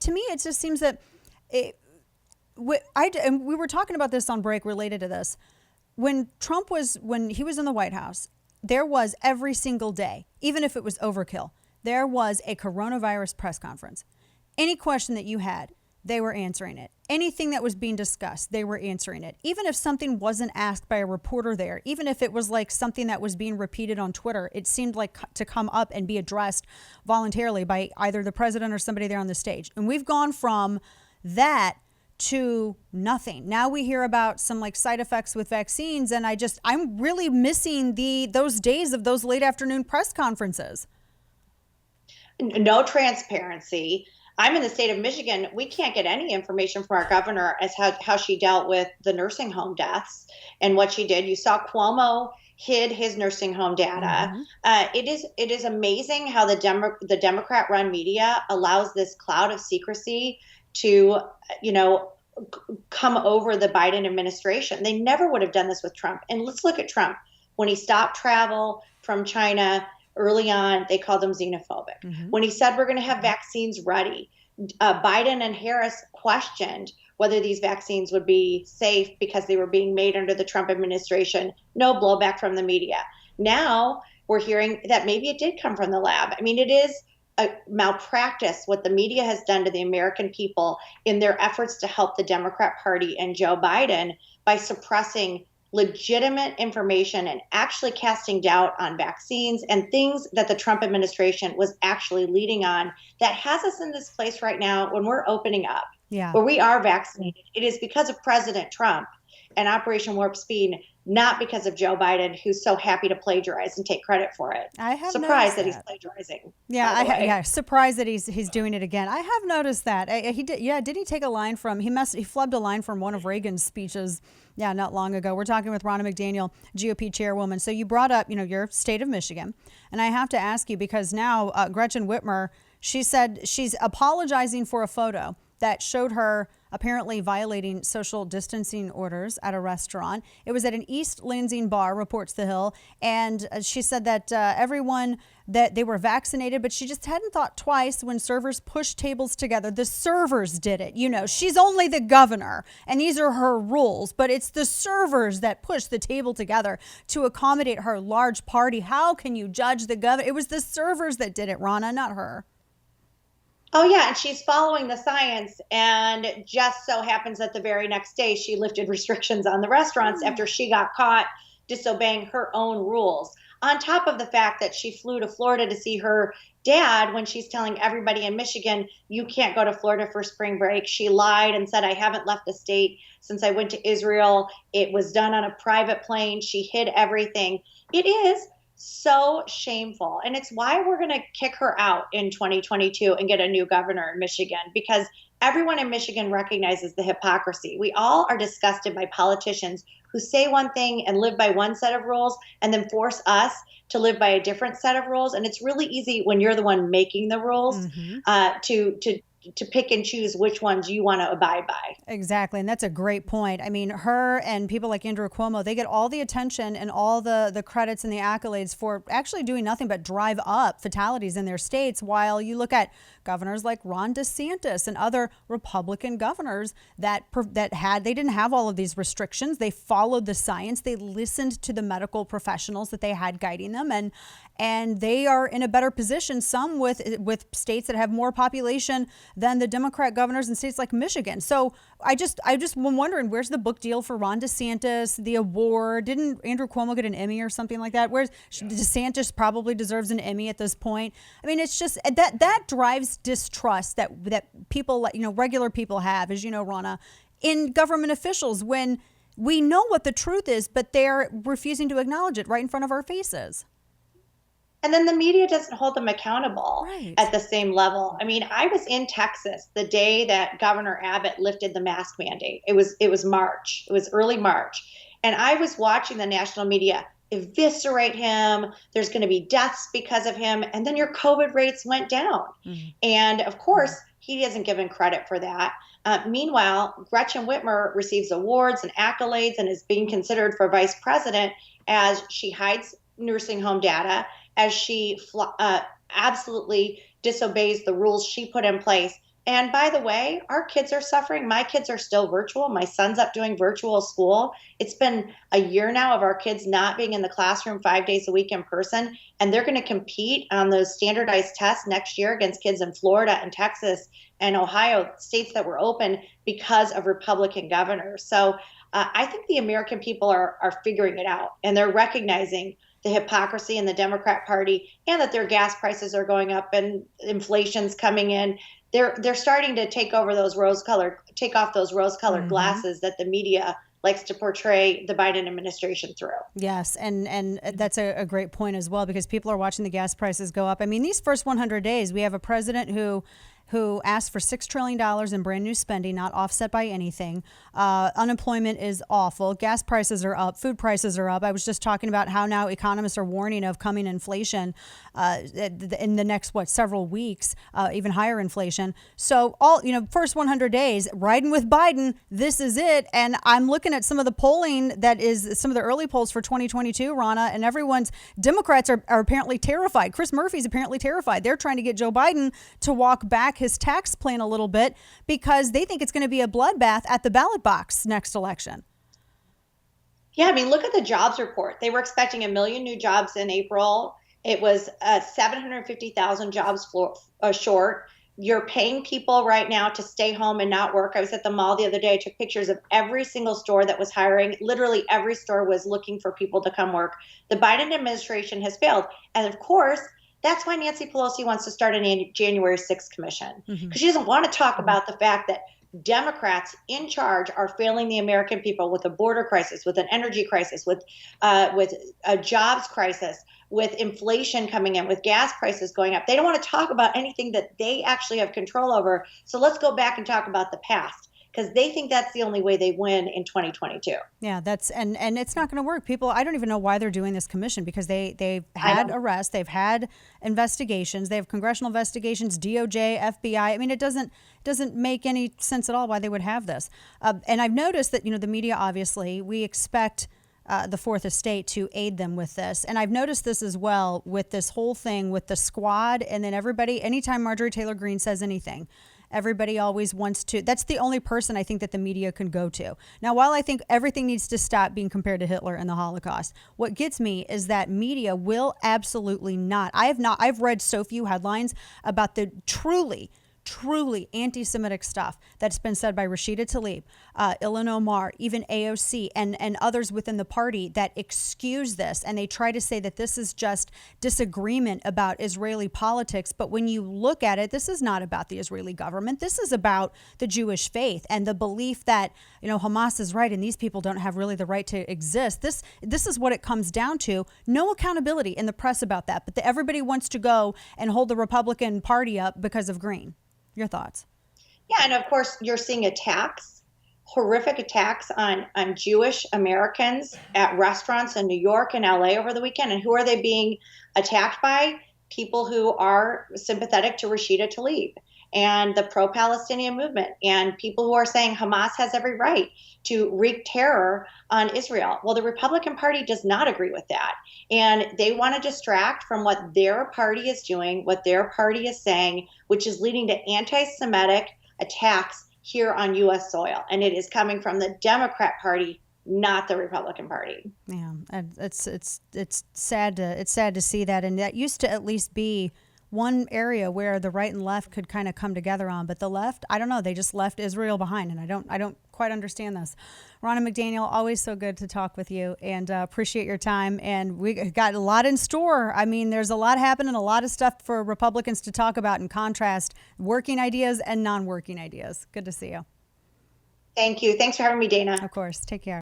To me, it just seems that it, and we were talking about this on break related to this. When he was in the White House, there was every single day, even if it was overkill, there was a coronavirus press conference. Any question that you had, they were answering it. Anything that was being discussed, they were answering it. Even if something wasn't asked by a reporter there, even if it was like something that was being repeated on Twitter, it seemed like to come up and be addressed voluntarily by either the president or somebody there on the stage. And we've gone from that to nothing. Now we hear about some like side effects with vaccines, and I'm really missing those days of those late afternoon press conferences. No transparency. I'm in the state of Michigan. We can't get any information from our governor as how she dealt with the nursing home deaths and what she did. You saw Cuomo hid his nursing home data. Mm-hmm. It is amazing how the Democrat run media allows this cloud of secrecy to, you know, come over the Biden administration. They never would have done this with Trump. And let's look at Trump. When he stopped travel from China early on, they called him xenophobic. Mm-hmm. When he said we're going to have vaccines ready, Biden and Harris questioned whether these vaccines would be safe because they were being made under the Trump administration. No blowback from the media. Now we're hearing that maybe it did come from the lab. I mean, it is a malpractice what the media has done to the American people in their efforts to help the Democrat Party and Joe Biden by suppressing legitimate information and actually casting doubt on vaccines and things that the Trump administration was actually leading on that has us in this place right now when we're opening up, Yeah. where we are vaccinated. It is because of President Trump and Operation Warp Speed, not because of Joe Biden, who's so happy to plagiarize and take credit for it. I have Surprised noticed that he's that. plagiarizing. Yeah, By the way. yeah, surprised that he's doing it again. I have noticed that. He did. Yeah, did he take a line from he flubbed a line from one of Reagan's speeches? Yeah, not long ago. We're talking with Ronna McDaniel, GOP chairwoman. So you brought up, your state of Michigan, and I have to ask you because now Gretchen Whitmer, she said she's apologizing for a photo that showed her apparently violating social distancing orders at a restaurant. It was at an East Lansing bar, reports The Hill. And she said that everyone, that they were vaccinated, but she just hadn't thought twice when servers pushed tables together. The servers did it. She's only the governor and these are her rules, but it's the servers that pushed the table together to accommodate her large party. How can you judge the governor? It was the servers that did it, Ronna, not her. Oh, yeah. And she's following the science. And just so happens that the very next day, she lifted restrictions on the restaurants after she got caught disobeying her own rules. On top of the fact that she flew to Florida to see her dad when she's telling everybody in Michigan, you can't go to Florida for spring break. She lied and said, I haven't left the state since I went to Israel. It was done on a private plane. She hid everything. It is so shameful. And it's why we're going to kick her out in 2022 and get a new governor in Michigan, because everyone in Michigan recognizes the hypocrisy. We all are disgusted by politicians who say one thing and live by one set of rules and then force us to live by a different set of rules. And it's really easy when you're the one making the rules to pick and choose which ones you want to abide by. Exactly. And that's a great point. I mean, her and people like Andrew Cuomo, they get all the attention and all the credits and the accolades for actually doing nothing but drive up fatalities in their states. While you look at governors like Ron DeSantis and other Republican governors they didn't have all of these restrictions. They followed the science. They listened to the medical professionals that they had guiding them. And they are in a better position, some with states that have more population than the Democrat governors in states like Michigan. So I just am wondering, where's the book deal for Ron DeSantis, the award? Didn't Andrew Cuomo get an Emmy or something like that? Where's DeSantis probably deserves an Emmy at this point. I mean, it's just that drives distrust that people, regular people have, as you know, Ronna, in government officials when we know what the truth is, but they're refusing to acknowledge it right in front of our faces. And then the media doesn't hold them accountable Right. at the same level. I mean, I was in Texas the day that Governor Abbott lifted the mask mandate. It was March. It was early March. And I was watching the national media eviscerate him. There's going to be deaths because of him. And then your COVID rates went down. Mm-hmm. And of course, he isn't given credit for that. Meanwhile, Gretchen Whitmer receives awards and accolades and is being considered for vice president as she hides nursing home data, as she absolutely disobeys the rules she put in place And by the way, our kids are suffering. My kids are still virtual. My son's up doing virtual school. It's been a year now of our kids not being in the classroom 5 days a week in person. And they're going to compete on those standardized tests next year against kids in Florida and Texas and Ohio, states that were open because of Republican governors. So I think the American people are figuring it out, and they're recognizing the hypocrisy in the Democrat Party, and that their gas prices are going up and inflation's coming in. They're starting to take off those rose-colored glasses that the media likes to portray the Biden administration through. Yes, and that's a great point as well, because people are watching the gas prices go up. I mean, these first 100 days, we have a president who asked for $6 trillion in brand new spending, not offset by anything. Unemployment is awful. Gas prices are up. Food prices are up. I was just talking about how now economists are warning of coming inflation in the next, several weeks, even higher inflation. So first 100 days, riding with Biden, this is it. And I'm looking at some of the polling that is some of the early polls for 2022, Ronna, and Democrats are apparently terrified. Chris Murphy's apparently terrified. They're trying to get Joe Biden to walk back his tax plan a little bit because they think it's going to be a bloodbath at the ballot box next election. Yeah, I mean, look at the jobs report. They were expecting 1 million new jobs in April. It was 750,000 jobs short. You're paying people right now to stay home and not work. I was at the mall the other day. I took pictures of every single store that was hiring. Literally every store was looking for people to come work. The Biden administration has failed. And of course, that's why Nancy Pelosi wants to start a January 6th commission, because she doesn't want to talk about the fact that Democrats in charge are failing the American people with a border crisis, with an energy crisis, with a jobs crisis, with inflation coming in, with gas prices going up. They don't want to talk about anything that they actually have control over. So let's go back and talk about the past, because they think that's the only way they win in 2022. Yeah, and it's not going to work. People, I don't even know why they're doing this commission, because they've had arrests, they've had investigations, they have congressional investigations, DOJ, FBI. I mean, it doesn't make any sense at all why they would have this. And I've noticed that the media, obviously, we expect the fourth estate to aid them with this. And I've noticed this as well with this whole thing with the squad. And then everybody, anytime Marjorie Taylor Greene says anything, everybody always wants to. That's the only person I think that the media can go to. Now, while I think everything needs to stop being compared to Hitler and the Holocaust, what gets me is that media will absolutely not. I've read so few headlines about the truly anti-Semitic stuff that's been said by Rashida Tlaib, Ilhan Omar, even AOC, and others within the party that excuse this. And they try to say that this is just disagreement about Israeli politics. But when you look at it, this is not about the Israeli government. This is about the Jewish faith and the belief that, Hamas is right and these people don't have really the right to exist. This is what it comes down to. No accountability in the press about that. But everybody wants to go and hold the Republican Party up because of Green. Your thoughts? Yeah, and of course, you're seeing horrific attacks on Jewish Americans at restaurants in New York and LA over the weekend. And who are they being attacked by? People who are sympathetic to Rashida Tlaib and the pro-Palestinian movement, and people who are saying Hamas has every right to wreak terror on Israel. Well, the Republican Party does not agree with that. And they want to distract from what their party is doing, what their party is saying, which is leading to anti-Semitic attacks here on U.S. soil. And it is coming from the Democrat Party, not the Republican Party. Yeah, it's sad to see that. And that used to at least be one area where the right and left could kind of come together on, but the left, I don't know, they just left Israel behind, and I don't quite understand this. Ronna McDaniel, always so good to talk with you, and appreciate your time. And we got a lot in store. I mean, there's a lot happening, a lot of stuff for Republicans to talk about and contrast working ideas and non-working ideas. Good to see you. Thank you. Thanks for having me, Dana. Of course. Take care.